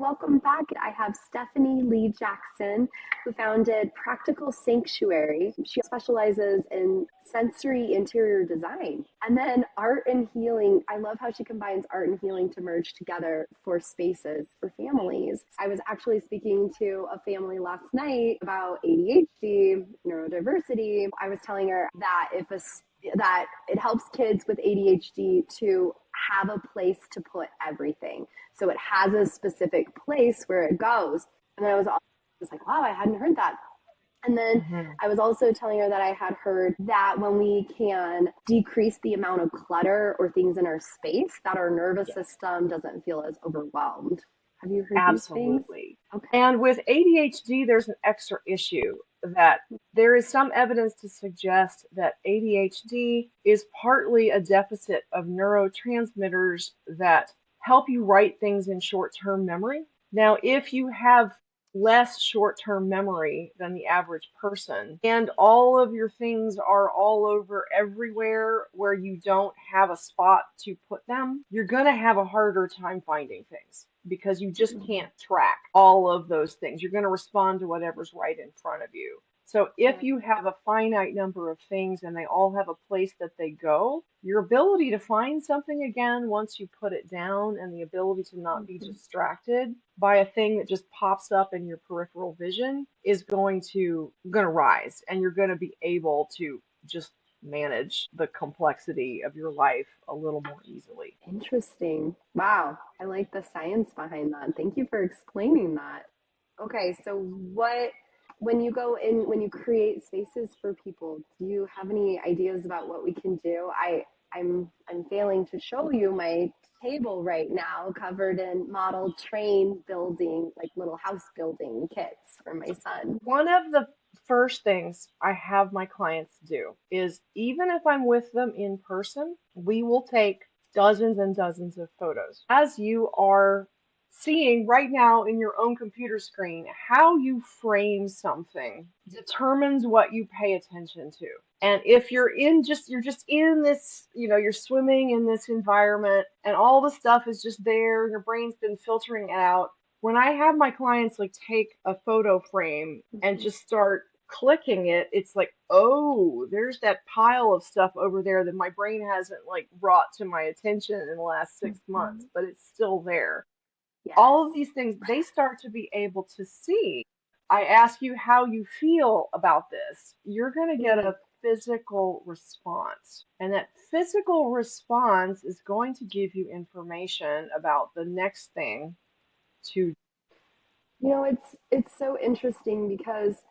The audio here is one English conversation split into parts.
Welcome back. I have Stephanie Lee Jackson, who founded Practical Sanctuary. She specializes in sensory interior design and then art and healing. I love how she combines art and healing to merge together for spaces for families. I was actually speaking to a family last night about ADHD, neurodiversity. I was telling her that that it helps kids with ADHD to have a place to put everything. So it has a specific place where it goes. And then I was like, wow, I hadn't heard that. And then I was also telling her that I had heard that when we can decrease the amount of clutter or things in our space, that our nervous system doesn't feel as overwhelmed. Have you heard these things? Absolutely. Okay. And with ADHD, there's an extra issue that there is some evidence to suggest that ADHD is partly a deficit of neurotransmitters that help you write things in short-term memory. Now, if you have less short-term memory than the average person, and all of your things are all over everywhere where you don't have a spot to put them, you're going to have a harder time finding things because you just can't track all of those things. You're going to respond to whatever's right in front of you. So if you have a finite number of things and they all have a place that they go, your ability to find something again once you put it down and the ability to not be distracted by a thing that just pops up in your peripheral vision is going to rise, and you're going to be able to just manage the complexity of your life a little more easily. Interesting. Wow. I like the science behind that. Thank you for explaining that. Okay, so when you go in, when you create spaces for people, do you have any ideas about what we can do? I'm failing to show you my table right now covered in model train building, like little house building kits for my son. One of the first things I have my clients do is, even if I'm with them in person, we will take dozens and dozens of photos. As you are seeing right now in your own computer screen, how you frame something determines what you pay attention to. And if you're just in this, you're swimming in this environment and all the stuff is just there, your brain's been filtering it out. When I have my clients like take a photo frame and just start clicking it, it's like, oh, there's that pile of stuff over there that my brain hasn't like brought to my attention in the last 6 months, but it's still there. All of Yes. these things, they start to be able to see. I ask you how you feel about this. You're going to get Mm. a physical response. And that physical response is going to give you information about the next thing to. It's so interesting because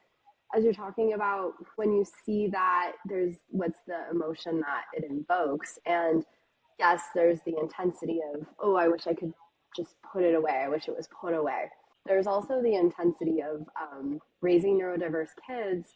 as you're talking about when you see that there's what's the emotion that it invokes, and yes, there's the intensity of, oh, I wish I could just put it away, I wish it was put away. There's also the intensity of raising neurodiverse kids.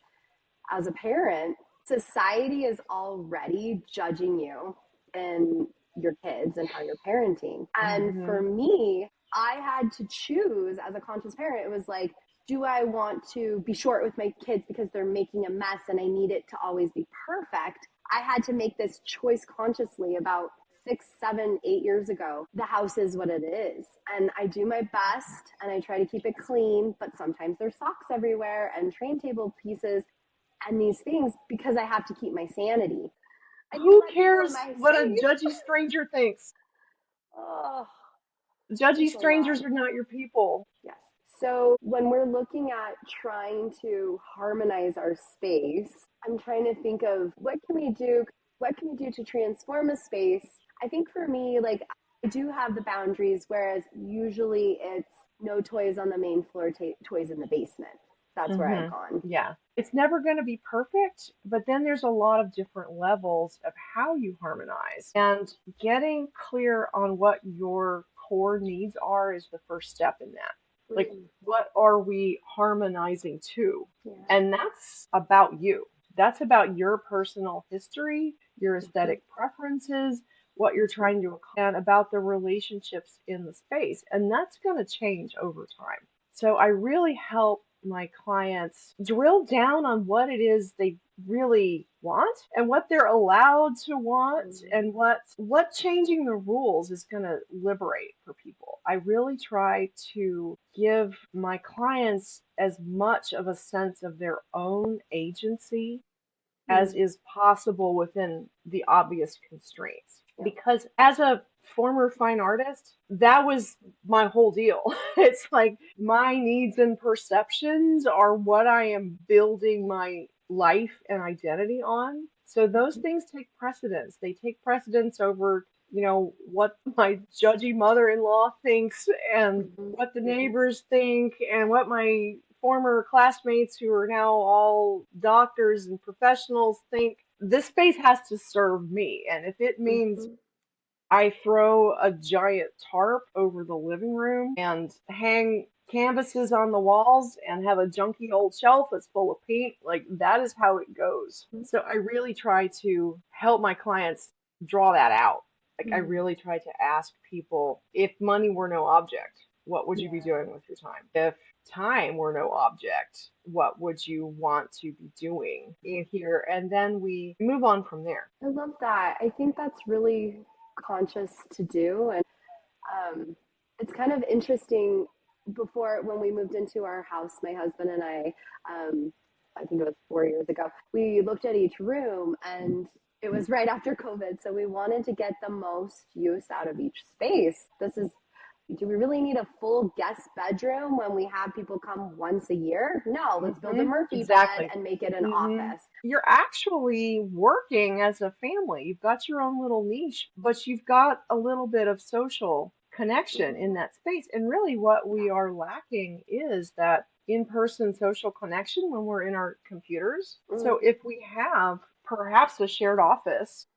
As a parent, society is already judging you and your kids and how you're parenting. And for Mhm. me, I had to choose as a conscious parent. It was like, do I want to be short with my kids because they're making a mess and I need it to always be perfect? I had to make this choice consciously about 6, 7, 8 years ago. The house is what it is. And I do my best and I try to keep it clean, but sometimes there's socks everywhere and train table pieces and these things because I have to keep my sanity. I do Who let people in cares my what a space. judgy stranger thinks? Oh, Judgy it's a lot. strangers are not your people. Yes. So when we're looking at trying to harmonize our space, I'm trying to think of what can we do? What can we do to transform a space? I think for me, like I do have the boundaries, whereas usually it's no toys on the main floor, toys in the basement. That's where I've gone. Yeah. It's never going to be perfect, but then there's a lot of different levels of how you harmonize. And getting clear on what your core needs are is the first step in that. Like, Mm, what are we harmonizing to? yeah. And that's about you. That's about your personal history, your Mhm. aesthetic preferences, what you're trying to accomplish, and about the relationships in the space. And that's going to change over time. So I really help my clients drill down on what it is they really want and what they're allowed to want and what changing the rules is going to liberate for people. I really try to give my clients as much of a sense of their own agency as Mm, is possible within the obvious constraints. yeah. Because as a former fine artist, that was my whole deal. It's like my needs and perceptions are what I am building my life and identity on. So those Mhm, things take precedence. They take precedence over, what my judgy mother-in-law thinks and mhm, what the mhm, neighbors think and what my former classmates who are now all doctors and professionals think. This space has to serve me. And if it means mhm. I throw a giant tarp over the living room and hang canvases on the walls and have a junky old shelf that's full of paint, like that is how it goes. So I really try to help my clients draw that out. Like I Mm, really try to ask people, if money were no object, what would you be yeah, doing with your time? If time were no object, what would you want to be doing in here? And then we move on from there. I love that. I think that's really conscious to do. And it's kind of interesting. Before, when we moved into our house, my husband and I think it was 4 years ago, we looked at each room, and it was right after COVID. So we wanted to get the most use out of each space. Do we really need a full guest bedroom when we have people come once a year? No, let's build a Murphy bed Exactly. and make it an hmm office. You're actually working as a family. You've got your own little niche, but you've got a little bit of social connection in Mm-hmm. that space. And really, what we Yeah. are lacking is that in-person social connection when we're in our computers. So Mm-hmm. if we have perhaps a shared office,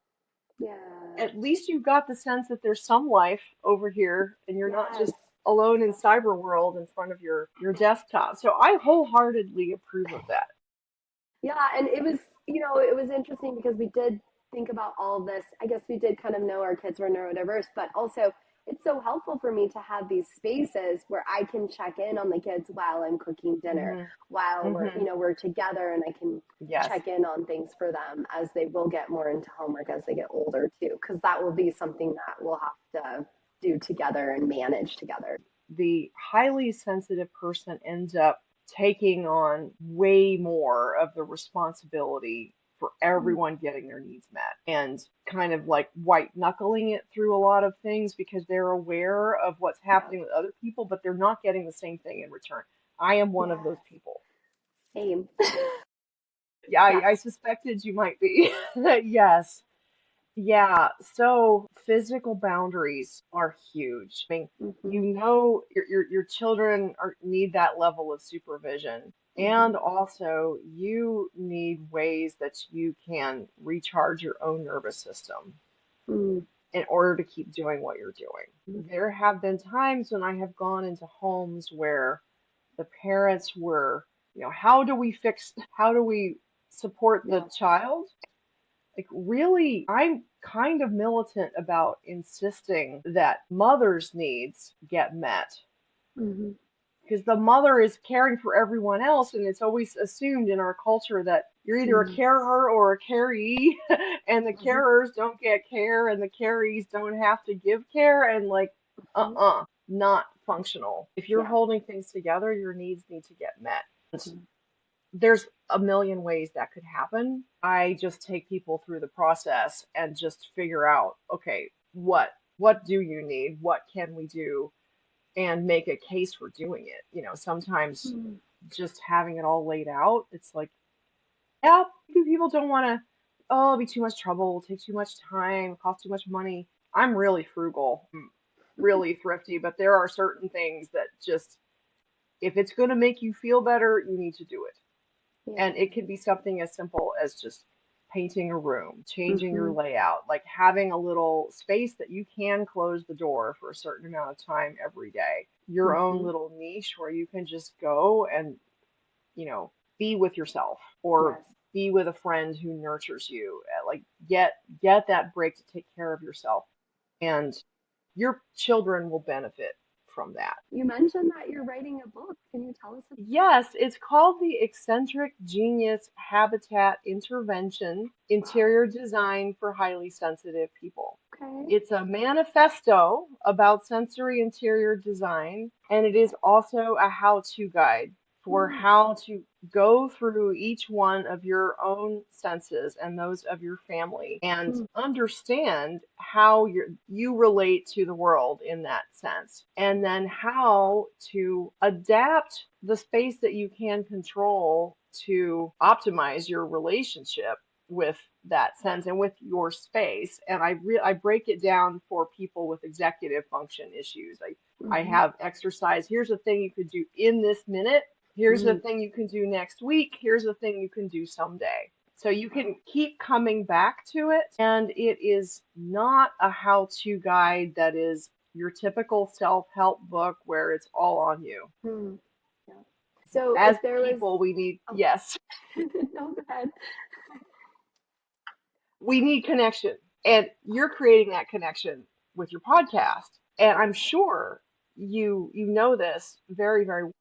Yeah. at least you've got the sense that there's some life over here and you're not Yes. just alone in cyber world in front of your desktop. So I wholeheartedly approve of that. Yeah, and it was interesting because we did think about all this. I guess we did kind of know our kids were neurodiverse, but also it's so helpful for me to have these spaces where I can check in on the kids while I'm cooking dinner, hmm while hmm we're together, and I can Yes. check in on things for them as they will get more into homework as they get older too, because that will be something that we'll have to do together and manage together. The highly sensitive person ends up taking on way more of the responsibility for everyone getting their needs met and kind of like white knuckling it through a lot of things because they're aware of what's Yeah. happening with other people, but they're not getting the same thing in return. I am one of Yeah. those people. Same. Yeah, I Yes. suspected you might be. Yes. Yeah, so physical boundaries are huge. I mean, Hmm. your children need that level of supervision. Hmm. And also you need ways that you can recharge your own nervous system Mm. in order to keep doing what you're doing. There have been times when I have gone into homes where the parents were, how do we support the Yeah. child? Like, really, I'm kind of militant about insisting that mother's needs get met Hmm. because the mother is caring for everyone else, and it's always assumed in our culture that you're either a Hmm. carer or a caree, and the Hmm. carers don't get care, and the carees don't have to give care, and like, Hmm. not functional. If you're Yeah. holding things together, your needs need to get met. Mhm. There's a million ways that could happen. I just take people through the process and just figure out, okay, what do you need? What can we do? And make a case for doing it. Sometimes Mhm. just having it all laid out, it's like, yeah, people don't want to, oh, it'll be too much trouble, take too much time, cost too much money. I'm really frugal, really thrifty, but there are certain things that just, if it's going to make you feel better, you need to do it. Yeah. And it can be something as simple as just painting a room, changing your Hmm. layout, like having a little space that you can close the door for a certain amount of time every day. Your own Hmm. little niche where you can just go and, you know, be with yourself or Yes. be with a friend who nurtures you. Like get that break to take care of yourself. And your children will benefit from that. You mentioned that you're writing a book. Can you tell us about Yes, it's called the Eccentric Genius Habitat Intervention Interior Design for Highly Sensitive People. it? Okay. It's a manifesto about sensory interior design, and it is also a how-to guide for Mm, how to go through each one of your own senses and those of your family and mm, understand how you relate to the world in that sense, and then how to adapt the space that you can control to optimize your relationship with that sense and with your space. And I break it down for people with executive function issues. I mhm, have exercise. Here's the thing you could do in this minute. Here's the mm. thing you can do next week. Here's the thing you can do someday. So you can keep coming back to it. And it is not a how-to guide that is your typical self-help book where it's all on you. Mm. Yeah. So As if there was, people, we need, oh, yes, no, go ahead. we need connection. And you're creating that connection with your podcast. And I'm sure you know this very, very well.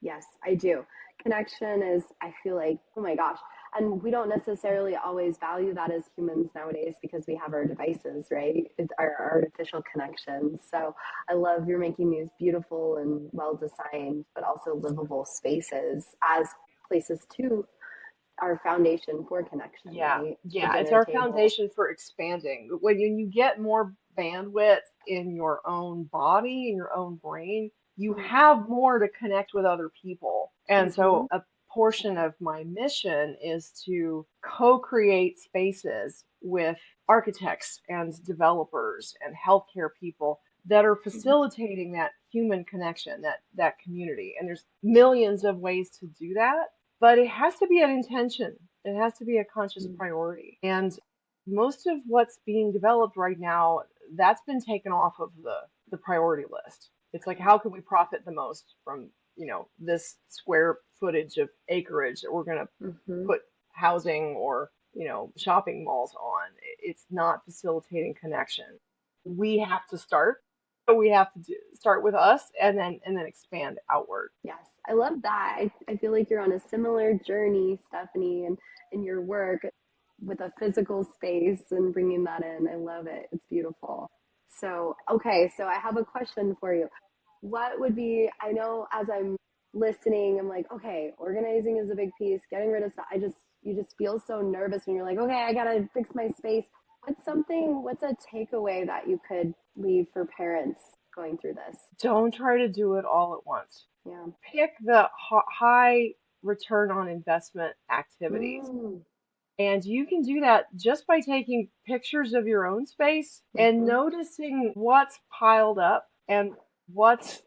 Yes, I do. Connection is, I feel like, oh my gosh. And we don't necessarily always value that as humans nowadays because we have our devices, right? It's our artificial connections. So I love you're making these beautiful and well designed, but also livable spaces as places to our foundation for connection, Yeah, right? The yeah, it's dinner our table. foundation for expanding. When you get more bandwidth in your own body, in your own brain, you have more to connect with other people. And Mm-hmm. so a portion of my mission is to co-create spaces with architects and developers and healthcare people that are facilitating that human connection, that community. And there's millions of ways to do that, but it has to be an intention. It has to be a conscious priority. And most of what's being developed right now, that's been taken off of the priority list. It's like, how can we profit the most from, this square footage of acreage that we're going to Mm-hmm. put housing or, shopping malls on? It's not facilitating connection. We have to start. We have to start with us and then expand outward. Yes, I love that. I feel like you're on a similar journey, Stephanie, and in your work with a physical space and bringing that in. I love it. It's beautiful. So, okay, so I have a question for you. What would be, I know as I'm listening, I'm like, okay, organizing is a big piece, getting rid of stuff. You just feel so nervous when you're like, okay, I gotta fix my space. What's a takeaway that you could leave for parents going through this? Don't try to do it all at once. Yeah. Pick the high return on investment activities. Mm. And you can do that just by taking pictures of your own space and Mhm. noticing what's piled up and what's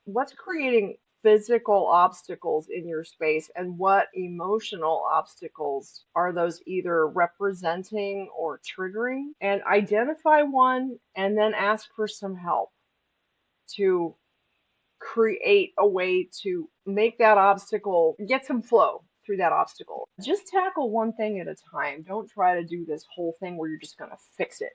what's creating physical obstacles in your space and what emotional obstacles are those either representing or triggering, and identify one and then ask for some help to create a way to make that obstacle, get some flow through that obstacle. Just tackle one thing at a time. Don't try to do this whole thing where you're just going to fix it.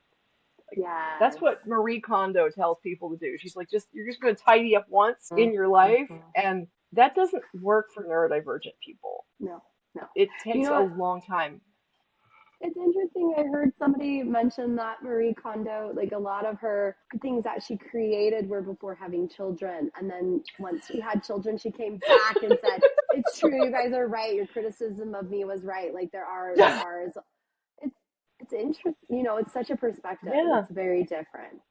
Like, that's Yes. what Marie Kondo tells people to do. She's like, you're just going to tidy up once in your life, Mhm. and that doesn't work for neurodivergent people. No, no. It You takes know a what? long time. It's interesting. I heard somebody mention that Marie Kondo, like a lot of her things that she created were before having children. And then once she had children, she came back and said, it's true, you guys are right. Your criticism of me was right. Like there are, it's, it's interesting. It's such a perspective. Yeah. It's very different.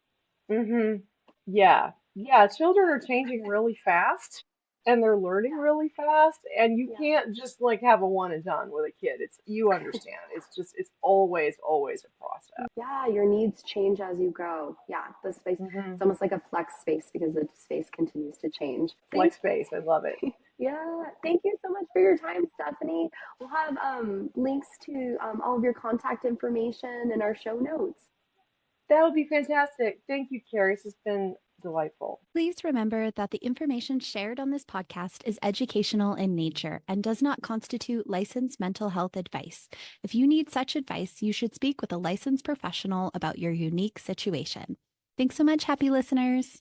Mm-hmm. Yeah. Yeah. Children are changing really fast and they're learning really fast. And you Yeah. can't just like have a one and done with a kid. You understand. It's always, always a process. Yeah, your needs change as you go. Yeah, the space, Mm-hmm. it's almost like a flex space because the space continues to change. Flex space. I love it. Yeah, thank you so much for your time, Stephanie. We'll have links to all of your contact information in our show notes. That would be fantastic. Thank you, Carrie. This has been delightful. Please remember that the information shared on this podcast is educational in nature and does not constitute licensed mental health advice. If you need such advice, you should speak with a licensed professional about your unique situation. Thanks so much, happy listeners.